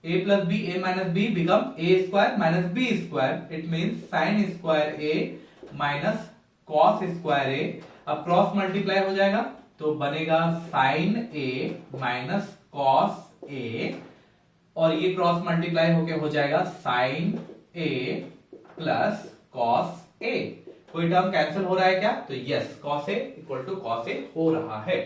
a plus b, a minus b become a square minus B square, it means sine square a minus cos square a। अब क्रॉस मल्टीप्लाई हो जाएगा तो बनेगा sine a minus cos a, और ये क्रॉस मल्टीप्लाई होके हो जाएगा sine a plus cos a। कोई टर्म कैंसिल हो रहा है क्या, तो yes, cos a equal to cos a हो रहा है।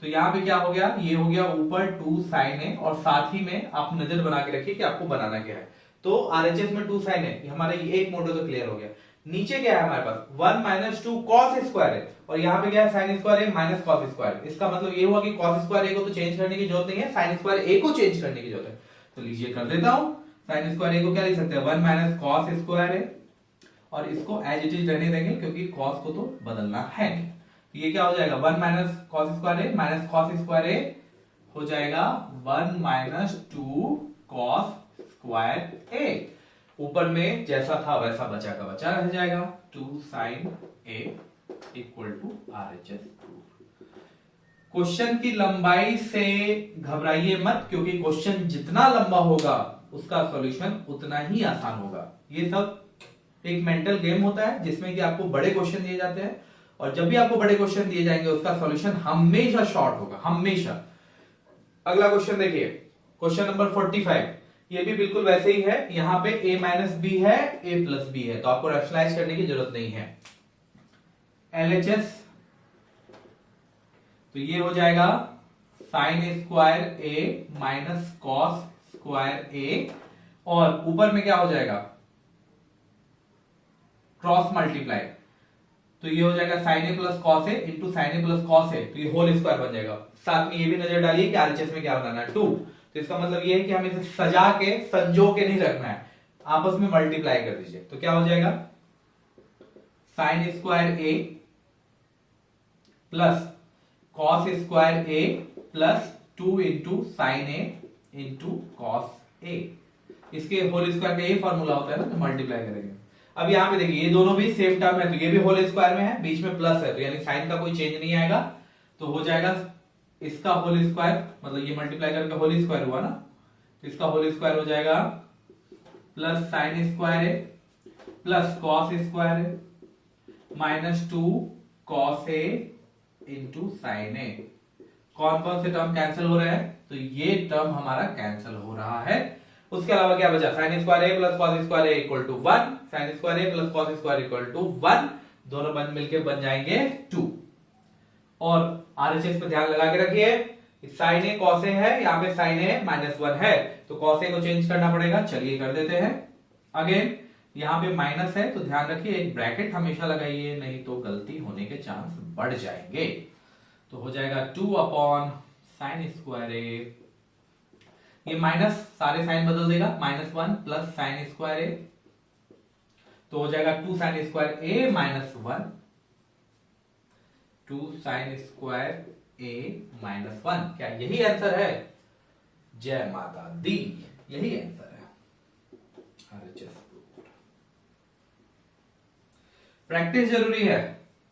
तो यहां पे क्या हो गया, ये हो गया ऊपर 2 साइन ए, और साथ ही में आप नजर बना के रखिए कि आपको बनाना क्या है। तो आरएचएस में 2 साइन ए, हमारा ये एक मॉडल तो क्लियर हो गया। नीचे क्या है हमारे पास 1 माइनस 2 कॉस स्क्वायर है, और यहाँ पे क्या है sine square a minus cos square. इसका मतलब ये हुआ कि कॉस स्क्वायर ए को तो चेंज करने की जरूरत नहीं है, साइन स्क्वायर ए को चेंज करने की जरूरत है। तो लीजिए कर देता हूं, साइन स्क्वायर ए को क्या लिख सकते हैं 1 माइनस कॉस स्क्वायर ए, और इसको एज इट इज रहने देंगे क्योंकि कॉस को तो बदलना है नहीं। तो ये क्या हो जाएगा 1 minus cos square a minus cos square ए हो जाएगा 1 माइनस 2 कॉस स्क्वायर ए। ऊपर में जैसा था वैसा बचा का बचा रह जाएगा, 2 sine A equal to RHS। Question की लंबाई से घबराइए मत, क्योंकि क्वेश्चन जितना लंबा होगा उसका सॉल्यूशन उतना ही आसान होगा। ये सब एक मेंटल गेम होता है जिसमें कि आपको बड़े क्वेश्चन दिए जाते हैं, और जब भी आपको बड़े क्वेश्चन दिए जाएंगे उसका सॉल्यूशन हमेशा शॉर्ट होगा, हमेशा। अगला क्वेश्चन देखिए, क्वेश्चन नंबर 45, ये भी बिल्कुल वैसे ही है। यहां पे a माइनस बी है, a प्लस बी है, तो आपको रैशनलाइज करने की जरूरत नहीं है। LHS, तो ये हो जाएगा sine square a minus cos square a, और ऊपर में क्या हो जाएगा क्रॉस मल्टीप्लाई, तो ये हो जाएगा sign A plus cos A into sine A plus cos A, तो ये होल स्क्वायर बन जाएगा। साथ में ये भी नजर डालिए कि आरएचएस में क्या बनाना है 2, तो इसका मतलब ये है कि हमें इसे सजा के संजो के नहीं रखना है, आपस में मल्टीप्लाई कर दीजिए। तो क्या हो जाएगा sine square a plus cos square a plus 2 into sine A into cos ए। इसके होल स्क्वायर का यही फॉर्मूला होता है ना, तो मल्टीप्लाई करेंगे। अब यहाँ पे देखिए ये दोनों भी सेम टर्म है, तो ये भी होल स्क्वायर में है, बीच में प्लस है, तो यानी साइन का कोई चेंज नहीं आएगा, तो हो जाएगा इसका होल स्क्वायर, मतलब ये मल्टीप्लाई करके होल स्क्वायर हुआ ना, तो इसका होल स्क्वायर हो जाएगा plus sine square a plus cos square a minus 2 cos A into sine ए। कौन कौन से टर्म कैंसिल हो रहे हैं, तो ये टर्म हमारा कैंसिल हो रहा है। उसके अलावा क्या बचा, sine square a plus cos square A equal to 1, sine square a plus cos square equal to 1, दोनों बन मिलके बन जाएंगे 2। और आरएचएस पे ध्यान लगा के रखिए, साइन ए कॉस ए है, यहाँ पे साइन ए माइनस 1 है, तो कॉस ए को चेंज करना पड़ेगा। चलिए कर देते हैं। अगेन यहाँ पे माइनस है, तो ध्यान रखिए एक ब्रैकेट हमेशा लगाइए, नहीं तो गलती होने के चांस बढ़ जाएंगे। तो हो जाएगा 2 अपॉन साइन स्क्वायर ए, ये माइनस सारे साइन बदल देगा, -1 प्लस साइन स्क्वायर ए, तो हो जाएगा 2 sign square a minus 1, 2 sign square a minus 1। क्या यही आंसर है? जय माता दी, यही आंसर है। प्रैक्टिस जरूरी है,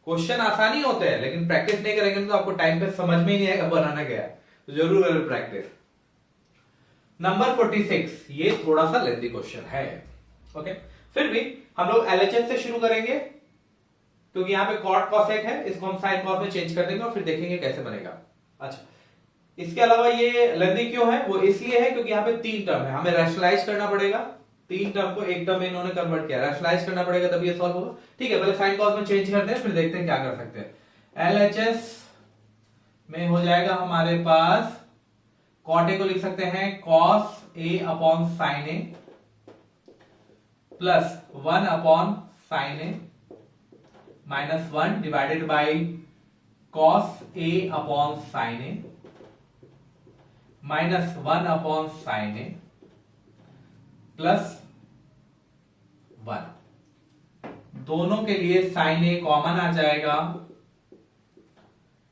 क्वेश्चन आसानी होते हैं, लेकिन प्रैक्टिस नहीं करेंगे तो आपको टाइम पे समझ में ही नहीं आएगा बनाना क्या है, तो जरूर करें प्रैक्टिस। नंबर 46, ये थोड़ा सा लेंथी क्वेश्चन है। ओके, फिर भी हम लोग एलएचएस से शुरू करेंगे क्योंकि यहाँ पे कॉट कॉसेक है, इसको हम साइन कॉस में चेंज कर देंगे और फिर देखेंगे कैसे बनेगा। अच्छा, इसके अलावा ये लेंथी क्यों है, वो इसलिए है क्योंकि यहाँ पे 3 टर्म है, हमें रैशनलाइज करना पड़ेगा। 3 टर्म को एक टर्म में इन्होंने कन्वर्ट किया, रैशनलाइज करना पड़ेगा तभी ये सॉल्व होगा। ठीक है, पहले साइन कॉस में चेंज करते हैं, फिर देखते हैं क्या कर सकते हैं। एलएचएस में हो जाएगा हमारे पास, कॉट ए को लिख सकते हैं cos a upon sine A plus 1 upon sine A minus 1 divided by cos a upon sine A minus 1 upon sine A plus 1। दोनों के लिए साइन ए कॉमन आ जाएगा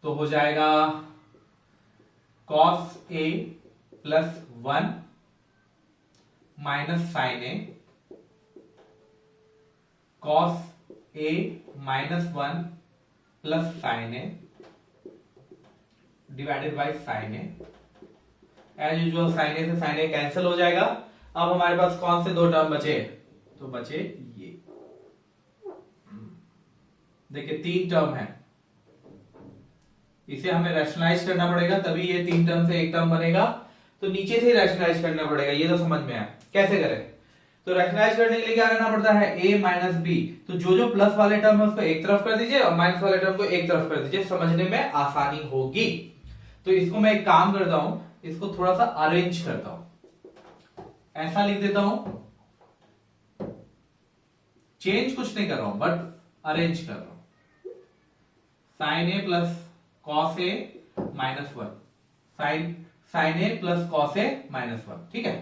तो हो जाएगा cos a plus 1 minus sine A cos a minus 1 plus sine A divided by sine A. As usual sine A से साइन ए कैंसिल हो जाएगा। अब हमारे पास कौन से 2 टर्म बचे, तो बचे ये, देखिए 3 टर्म है, इसे हमें रैशनलाइज करना पड़ेगा तभी ये 3 टर्म से एक टर्म बनेगा, तो नीचे से रैशनलाइज करना पड़ेगा। ये तो समझ में आया कैसे करें। तो रैशनलाइज करने के लिए क्या करना पड़ता है, a माइनस बी, तो जो प्लस वाले टर्म है उसको एक तरफ कर दीजिए और माइनस वाले टर्म को एक तरफ कर दीजिए, समझने में आसानी होगी। तो इसको मैं एक काम करता हूं, इसको थोड़ा सा अरेंज करता हूं, ऐसा लिख देता हूं, चेंज कुछ नहीं कर रहा हूं बट अरेंज कर रहा हूं। Sign A plus cos A minus 1, sign A plus cos A minus 1, ठीक है।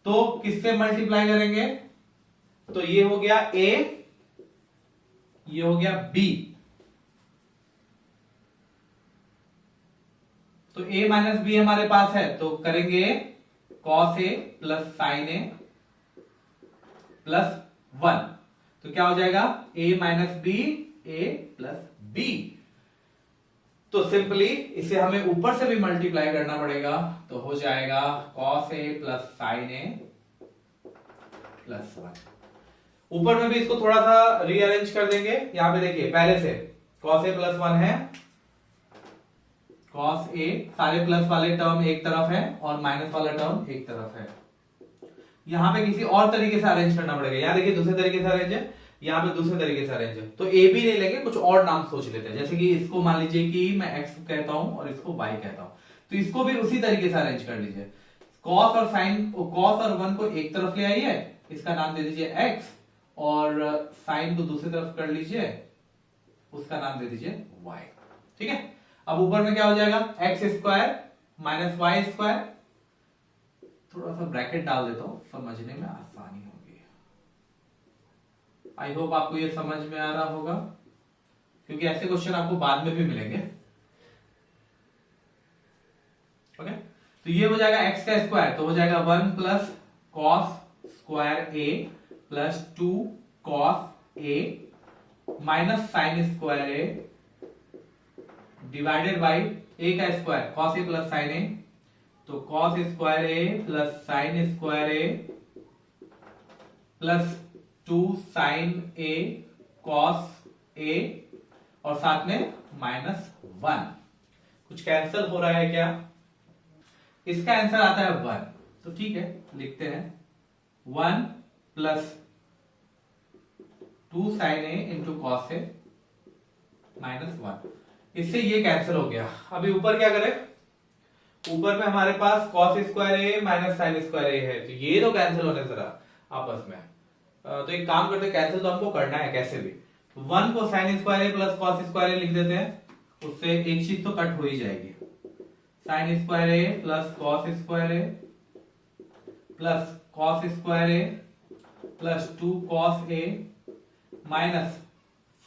तो किससे मल्टीप्लाई करेंगे, तो ये हो गया a, ये हो गया b, तो a माइनस बी हमारे पास है तो करेंगे cos a plus sine A plus 1, तो क्या हो जाएगा a minus b, a plus b. तो सिंपली इसे हमें ऊपर से भी मल्टीप्लाई करना पड़ेगा, तो हो जाएगा cos a plus sine A plus 1। ऊपर में भी इसको थोड़ा सा रीअरेंज कर देंगे। यहां पे देखिए पहले से cos a प्लस 1 है, cos a, सारे प्लस वाले टर्म एक तरफ है और माइनस वाला टर्म एक तरफ है। यहां पे किसी और तरीके से अरेंज करना पड़ेगा। यहां देखिए दूसरे तरीके से अरेंज है, यहाँ पे दूसरे तरीके से अरेंज है, तो ए भी नहीं लेंगे, कुछ और नाम सोच लेते हैं। जैसे कि इसको मान लीजिए कि मैं x कहता हूं और इसको y कहता हूं, तो इसको भी उसी तरीके से अरेंज कर लीजिए। cos और sin, cos और 1 को एक तरफ ले आइए, इसका नाम दे दीजिए x, और sin को दूसरी तरफ कर लीजिए, उसका नाम दे दीजिए y, ठीक है। अब ऊपर में क्या हो जाएगा, x square minus y square, थोड़ा सा ब्रैकेट डाल देता हूं, समझने में आसानी होगी। आई होप आपको ये समझ में आ रहा होगा, क्योंकि ऐसे क्वेश्चन आपको बाद में भी मिलेंगे। ओके, तो ये हो जाएगा x का स्क्वायर, तो हो जाएगा 1 plus cos square a plus 2 cos a minus sine square a divided by a का square cos a plus sine a, तो cos square a plus sine square a plus 2 sine a cos a और साथ में माइनस 1। कुछ कैंसिल हो रहा है क्या, इसका आंसर आता है 1, तो ठीक है लिखते हैं 1 plus 2 sine a into cos a minus 1। इससे ये कैंसिल हो गया। अभी ऊपर क्या करें, ऊपर में हमारे पास cos square a minus sine square a है, तो ये तो कैंसिल होने जरा आपस में। तो एक काम करते, कैंसिल तो हमको करना है कैसे भी, 1 को sign square a plus cos square a लिख देते हैं, उससे एक चीज तो कट हो ही जाएगी। Sine square a plus cos square a plus cos square a plus 2 cos a minus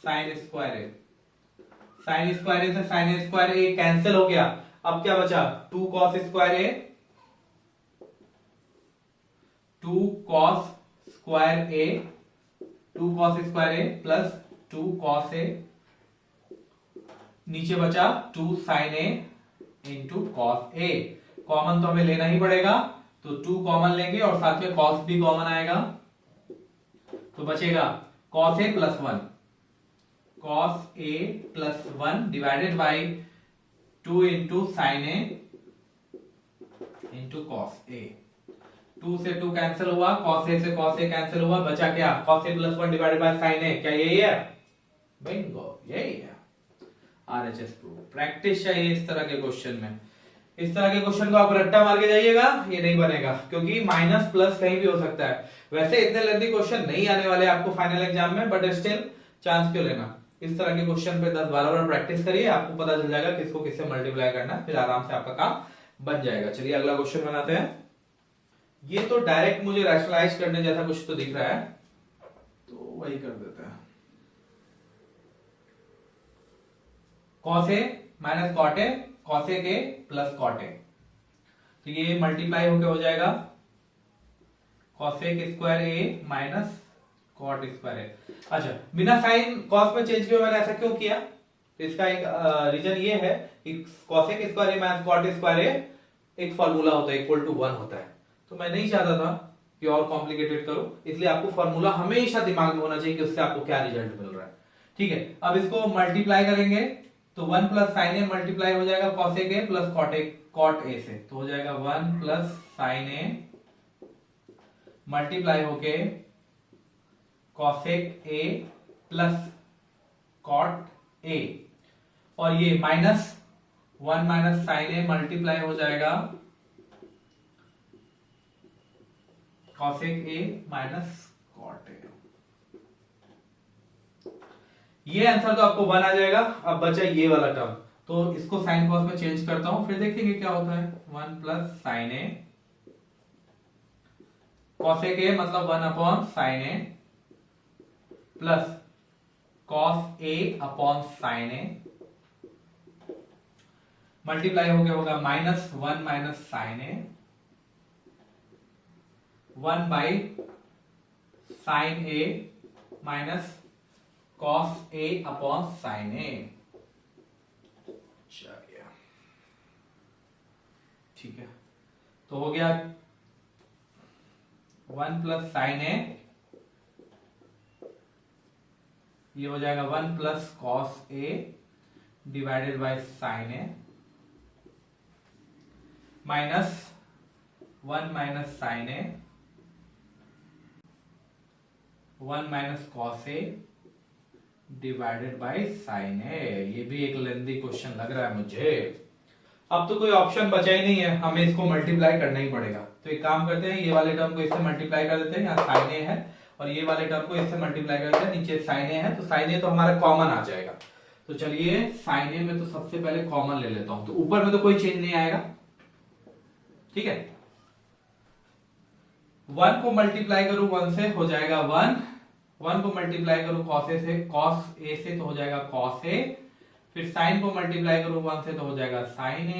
sine square a। Sine square a से साइन स्क्वायर a कैंसिल हो गया। अब क्या बचा, 2 cos square a, 2 cos square a, 2 cos square a plus 2 cos a, नीचे बचा 2 sine a into cos a। Common तो हमें लेना ही पड़ेगा, तो 2 कॉमन लेंगे और साथ में cos भी कॉमन आएगा, तो बचेगा cos a plus 1, cos a plus 1 divided by 2 into sine a into cos a। 2 से 2 कैंसिल हुआ, cos a से cos a कैंसिल हुआ, बचा क्या cos a plus 1 divided by sign a। क्या यही है? बिंगो, यही है। RHS proof. प्रैक्टिस चाहिए इस तरह के क्वेश्चन में। इस तरह के क्वेश्चन को आप रट्टा मार के जाइएगा, ये नहीं बनेगा, क्योंकि माइनस प्लस कहीं भी हो सकता है। वैसे इतने लेंथी क्वेश्चन नहीं आने वाले आपको फाइनल एग्जाम में, बट स्टिल चांस क्यों लेना। इस तरह के क्वेश्चन पे 10-12 बार प्रैक्टिस करिए, आपको पता चल जाएगा किसको किससे मल्टीप्लाई करना है, फिर आराम से आपका काम बन जाएगा। चलिए अगला क्वेश्चन बनाते हैं। ये तो डायरेक्ट मुझे रैशनलाइज करने जैसा कुछ तो दिख रहा है, तो वही कर देते हैं। cos a minus cot a, cos a के प्लस cot a, तो ये मल्टीप्लाई होके हो जाएगा cos a square a minus cot square a। अच्छा, बिना साइन cos में चेंज किया मैंने, ऐसा क्यों किया? तो इसका एक रीजन ये है कि cos a square a minus cot square a एक फॉर्मूला होता है, इक्वल टू 1 होता है, तो मैं नहीं चाहता था कि और कॉम्प्लिकेटेड करो, इसलिए आपको फॉर्मूला हमेशा दिमाग में होना चाहिए कि उससे आपको क्या रिजल्ट मिल रहा है। ठीक है, अब इसको मल्टीप्लाई करेंगे तो 1 प्लस साइन ए मल्टीप्लाई हो जाएगा cos a के प्लस cot a से, तो हो जाएगा 1 प्लस साइन ए मल्टीप्लाई होके cosec a plus cot a, और ये minus 1 minus sine A multiply हो जाएगा cosec a minus cot a। ये आंसर तो आपको 1 आ जाएगा। अब बचा ये वाला टर्म, तो इसको साइन कॉस में चेंज करता हूं, फिर देखेंगे क्या होता है। 1 plus sine A cosec a मतलब 1 upon sine A plus cos a upon sine A multiply हो गया होगा minus 1 minus sine A 1 by sine A minus cos a upon sine A. चलिए ठीक है, तो हो गया 1 प्लस साइन ए, ये हो जाएगा 1 plus cos a divided by sine A minus 1 minus sine A 1 minus cos a divided by sine A. ये भी एक लेंथी क्वेश्चन लग रहा है मुझे। अब तो कोई ऑप्शन बचा ही नहीं है, हमें इसको मल्टीप्लाई करना ही पड़ेगा। तो एक काम करते हैं, ये वाले टर्म को इससे मल्टीप्लाई कर देते हैं, यहाँ साइन ए है, और ये वाले टर्म को इससे मल्टीप्लाई कर देते हैं, नीचे साइन ए है, तो साइन ए तो हमारा कॉमन आ जाएगा। तो चलिए साइन ए में तो सबसे पहले कॉमन ले लेता हूं, तो ऊपर में तो कोई चेंज नहीं आएगा। ठीक है, 1 को मल्टीप्लाई करूं 1 से हो जाएगा 1 को मल्टीप्लाई करूं cos a से तो हो जाएगा cos a, फिर साइन को मल्टीप्लाई करूं 1 से तो हो जाएगा साइन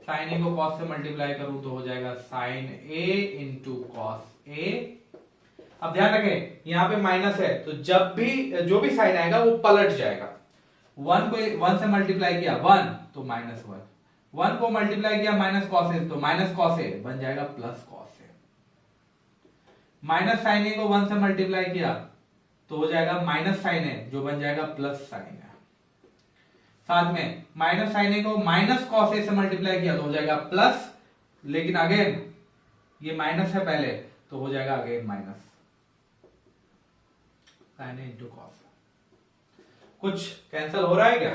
a को cos से मल्टीप्लाई करूं तो हो जाएगा sine a into cos a। अब ध्यान रखें यहां पे माइनस है, तो जब भी जो भी साइन आएगा वो पलट जाएगा। 1 को 1 से मल्टीप्लाई किया 1 तो माइनस 1 को मल्टीप्लाई किया माइनस cos a तो माइनस cos a बन जाएगा plus cos a। Minus sine A को 1 से मल्टीप्लाई किया तो हो जाएगा माइनस साइन ए जो बन जाएगा प्लस साइन ए। साथ में माइनस साइन ए को माइनस cos a से मल्टीप्लाई किया तो हो जाएगा प्लस, लेकिन अगेन ये माइनस है पहले तो हो जाएगा again minus sine A into cos a। कुछ कैंसिल हो रहा है क्या?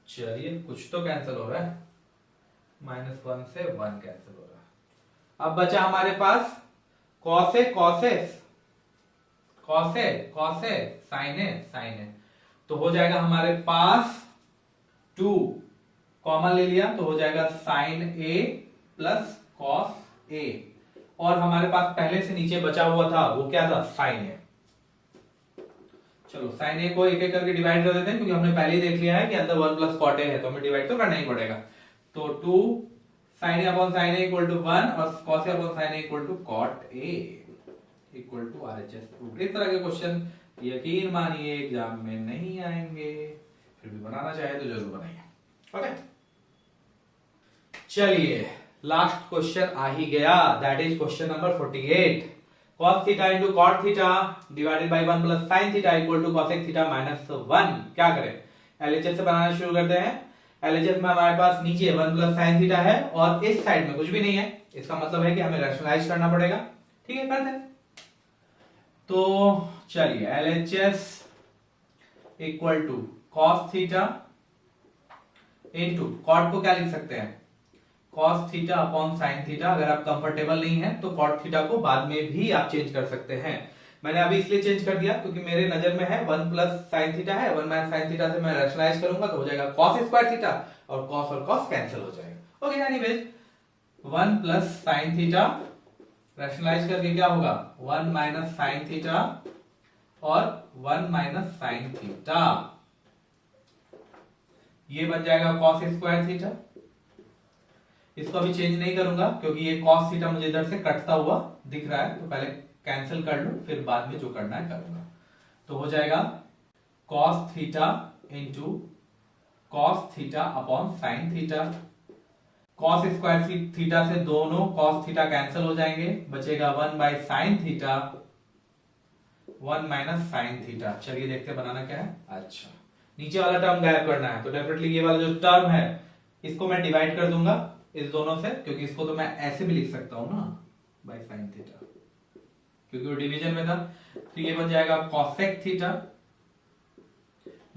चलिए कुछ तो कैंसिल हो रहा है, -1 से 1 कैंसिल हो रहा है। अब बचा हमारे पास cos a sin a, तो हो जाएगा हमारे पास 2 कॉमन ले लिया तो हो जाएगा sin a plus cos a, और हमारे पास पहले से नीचे बचा हुआ था वो क्या था sin a। चलो sin a को एक एक करके डिवाइड कर देते हैं, क्योंकि हमने पहले ही देख लिया है कि अंदर 1 प्लस cot a है तो हमें डिवाइड तो करना ही पड़ेगा। तो 2 sin a upon sin a equal to 1 और cos a upon sin a equal to cot a equal to RHS proof. इस तरह के क्वेश्चन यकीन मानिए एग्जाम में नहीं आएंगे, फिर भी बनाना चाहे तो जरूर बनाइए। ओके, चलिए लास्ट क्वेश्चन आ ही गया, that is question number 48। cos theta into cot theta divided by 1 plus sin theta equal to cosec theta minus 1। क्या करें, एलएचएस से बनाना शुरू करते हैं। एलएचएस में हमारे पास नीचे 1 प्लस sin थीटा है और इस साइड में कुछ भी नहीं है, इसका मतलब है कि हमें रैशनलाइज करना पड़ेगा। ठीक है, करते हैं। तो चलिए LHS equal to cos theta into cot को क्या लिख सकते हैं, cos theta upon sin theta. अगर आप कंफर्टेबल नहीं है तो cot थीटा को बाद में भी आप चेंज कर सकते हैं। मैंने अभी इसलिए चेंज कर दिया क्योंकि मेरे नजर में है 1 प्लस sin थीटा है, 1 माइनस sin थीटा से मैं रैशनलाइज करूंगा तो हो जाएगा cos स्क्वायर थीटा और cos कैंसिल हो जाएगा। Okay, anyways 1 plus sin theta rationalise करके क्या होगा 1 माइनस sin थीटा और 1 माइनस sin थीटा, ये बन जाएगा cos स्क्वायर थीटा। इसको अभी चेंज नहीं करूंगा क्योंकि ये cos थीटा मुझे इधर से कटता हुआ दिख रहा है, तो पहले कैंसिल कर लूं फिर बाद में जो करना है करूंगा। तो हो जाएगा cos theta into cos theta upon sin theta. cos square theta से दोनों cos थीटा कैंसिल हो जाएंगे, बचेगा 1 by sin theta 1 minus sin theta. चलिए देखते हैं बनाना क्या है। अच्छा, नीचे वाला टर्म गायब करना है तो डेफिनेटली ये वाला जो टर्म है इसको मैं डिवाइड कर दूंगा इस दोनों से, क्योंकि इसको तो मैं ऐसे भी लिख सकता हूं ना बाई sin थीटा, क्योंकि वो डिवीजन में था। तो ये बन जाएगा cosec theta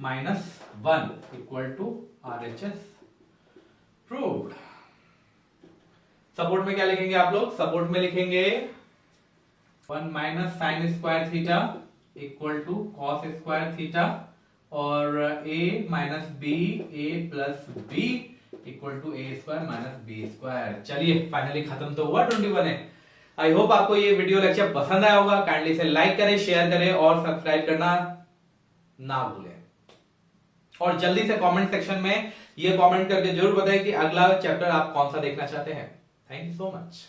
minus 1 equal to RHS proved. Support में क्या लिखेंगे आप लोग, सपोर्ट में लिखेंगे 1 minus sine square theta equal to cos square theta और a minus b a plus b equal to a square minus B square. चलिए फाइनली खत्म तो हुआ 21 है। आई होप आपको ये वीडियो लेक्चर पसंद आया होगा। काइंडली इसे लाइक करें, शेयर करें और सब्सक्राइब करना ना भूलें। और जल्दी से कमेंट सेक्शन में ये कमेंट करके जरूर बताएं कि अगला चैप्टर आप कौन सा देखना चाहते हैं। Thank you so much.